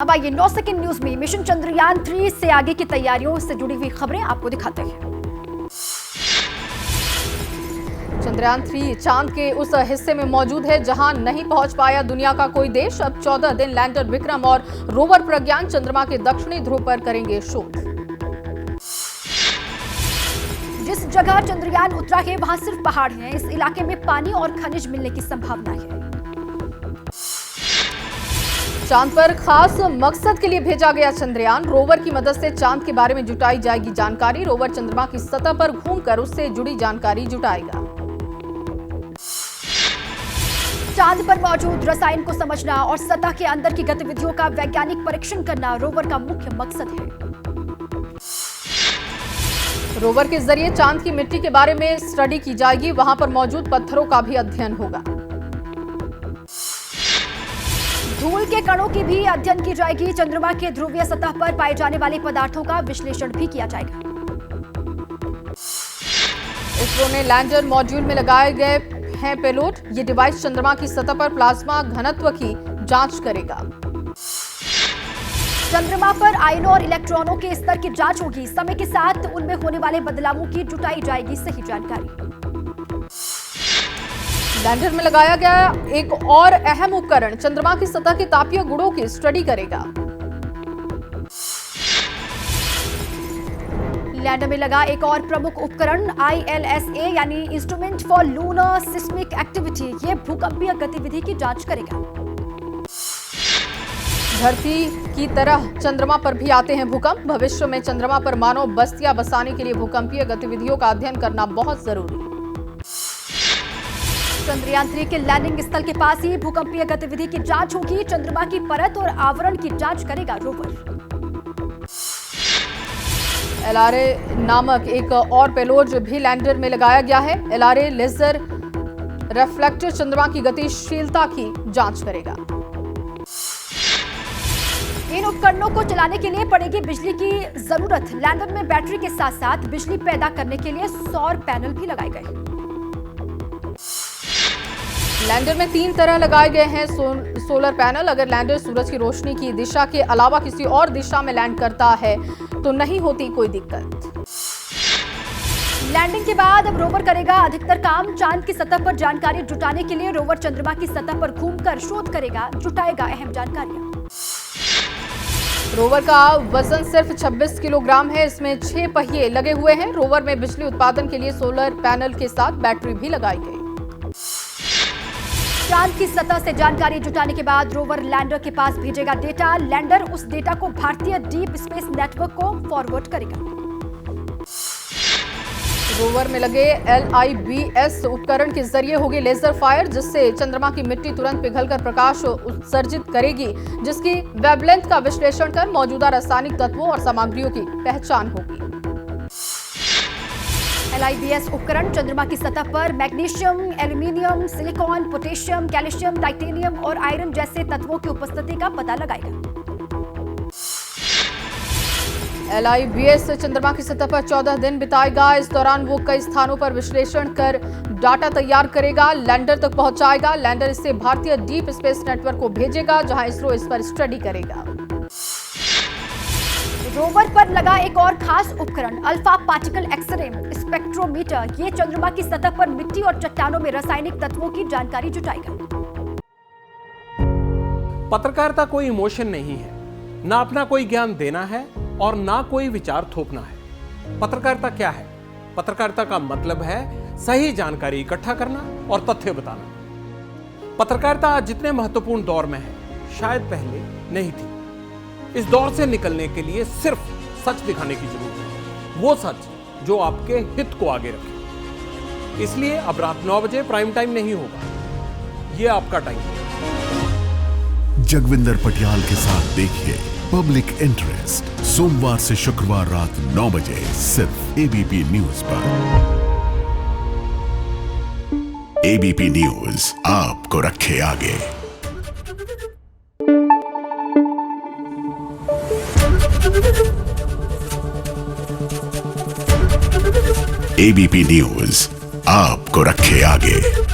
अब आइए 9 second news में मिशन चंद्रयान 3 से आगे की तैयारियों से जुड़ी हुई खबरें आपको दिखाते हैं। चंद्रयान 3 चांद के उस हिस्से में मौजूद है जहां नहीं पहुंच पाया दुनिया का कोई देश। अब 14 दिन लैंडर विक्रम और रोवर प्रज्ञान चंद्रमा के दक्षिणी ध्रुव पर करेंगे शोध। जिस जगह चंद्रयान उतरा है वहां सिर्फ पहाड़ हैं। इस इलाके में पानी और खनिज मिलने की संभावना है। चांद पर खास मकसद के लिए भेजा गया चंद्रयान। रोवर की मदद से चांद के बारे में जुटाई जाएगी जानकारी। रोवर चंद्रमा की सतह पर घूमकर उससे जुड़ी जानकारी जुटाएगा। चांद पर मौजूद रसायन को समझना और सतह के अंदर की गतिविधियों का वैज्ञानिक परीक्षण करना रोवर का मुख्य मकसद है। रोवर के जरिए चांद की मिट्टी के बारे में स्टडी की जाएगी। वहां पर मौजूद पत्थरों का भी अध्ययन होगा। धूल के कणों की भी अध्ययन की जाएगी। चंद्रमा के ध्रुवीय सतह पर पाए जाने वाले पदार्थों का विश्लेषण भी किया जाएगा। इसरो ने लैंडर मॉड्यूल में लगाए गए हैं पेलोड। ये डिवाइस चंद्रमा की सतह पर प्लाज्मा घनत्व की जांच करेगा। चंद्रमा पर आयनों और इलेक्ट्रॉनों के स्तर की जांच होगी। समय के साथ उनमें होने वाले बदलावों की जुटाई जाएगी सही जानकारी। लैंडर में लगाया गया एक और अहम उपकरण चंद्रमा की सतह के तापीय गुणों की स्टडी करेगा। लैंडर में लगा एक और प्रमुख उपकरण ILSA यानी instrument for lunar seismic activity, ये भूकंपीय गतिविधि की जांच करेगा। धरती की तरह चंद्रमा पर भी आते हैं भूकंप। भविष्य में चंद्रमा पर मानव बस्तियां बसाने के लिए भूकंपीय गतिविधियों का अध्ययन करना बहुत जरूरी है। चंद्रयान 3 के लैंडिंग स्थल के पास ही भूकंपीय गतिविधि की जांच होगी। चंद्रमा की परत और आवरण की जांच करेगा रोवर। LRA नामक एक और पेलोड भी लैंडर में लगाया गया है। LRA लेजर रिफ्लेक्टर चंद्रमा की गतिशीलता की जांच करेगा। इन उपकरणों को चलाने के लिए पड़ेगी बिजली की जरूरत। लैंडर में बैटरी के साथ साथ बिजली पैदा करने के लिए सौर पैनल भी लगाए गए। लैंडर में 3 तरह लगाए गए हैं सोलर पैनल। अगर लैंडर सूरज की रोशनी की दिशा के अलावा किसी और दिशा में लैंड करता है तो नहीं होती कोई दिक्कत। लैंडिंग के बाद अब रोवर करेगा अधिकतर काम। चांद की सतह पर जानकारी जुटाने के लिए रोवर चंद्रमा की सतह पर घूमकर शोध करेगा, जुटाएगा अहम जानकारियां। रोवर का वजन सिर्फ 26 किलोग्राम है। इसमें 6 पहिए लगे हुए हैं। रोवर में बिजली उत्पादन के लिए सोलर पैनल के साथ बैटरी भी लगाई गई। चांद की सतह से जानकारी जुटाने के बाद रोवर लैंडर के पास भेजेगा डेटा। लैंडर उस डेटा को भारतीय डीप स्पेस नेटवर्क को फॉरवर्ड करेगा। रोवर में लगे LIBS उपकरण के जरिए होगी लेजर फायर, जिससे चंद्रमा की मिट्टी तुरंत पिघलकर प्रकाश उत्सर्जित करेगी, जिसकी वेवलेंथ का विश्लेषण कर मौजूदा रासायनिक तत्वों और सामग्रियों की पहचान होगी। LIBS उपकरण चंद्रमा की सतह पर magnesium, aluminium, silicon, potassium, calcium, titanium और आयरन जैसे तत्वों की उपस्थिति का पता लगाएगा। LIBS चंद्रमा की सतह पर 14 दिन बिताएगा। इस दौरान वो कई स्थानों पर विश्लेषण कर डाटा तैयार करेगा, लैंडर तक पहुंचाएगा। लैंडर इससे भारतीय डीप स्पेस नेटवर्क को भेजेगा, जहां इसरो इस पर स्टडी करेगा। रोवर पर लगा एक और खास उपकरण अल्फा पार्टिकल एक्सरे स्पेक्ट्रोमीटर, ये चंद्रमा की सतह पर मिट्टी और चट्टानों में रासायनिक तत्वों की जानकारी जुटाएगा। पत्रकारिता कोई इमोशन नहीं है, ना अपना कोई ज्ञान देना है और ना कोई विचार थोपना है। पत्रकारिता क्या है? पत्रकारिता का मतलब है सही जानकारी इकट्ठा करना और तथ्य बताना। पत्रकारिता आज जितने महत्वपूर्ण दौर में है, शायद पहले नहीं थी। इस दौर से निकलने के लिए सिर्फ सच दिखाने की जरूरत है, वो सच जो आपके हित को आगे रखे। इसलिए अब रात 9 बजे प्राइम टाइम नहीं होगा, ये आपका टाइम है। जगविंदर पटियाल के साथ देखिए पब्लिक इंटरेस्ट सोमवार से शुक्रवार रात 9 बजे सिर्फ ABP न्यूज पर। ABP न्यूज आपको रखे आगे। ABP न्यूज आपको रखे आगे।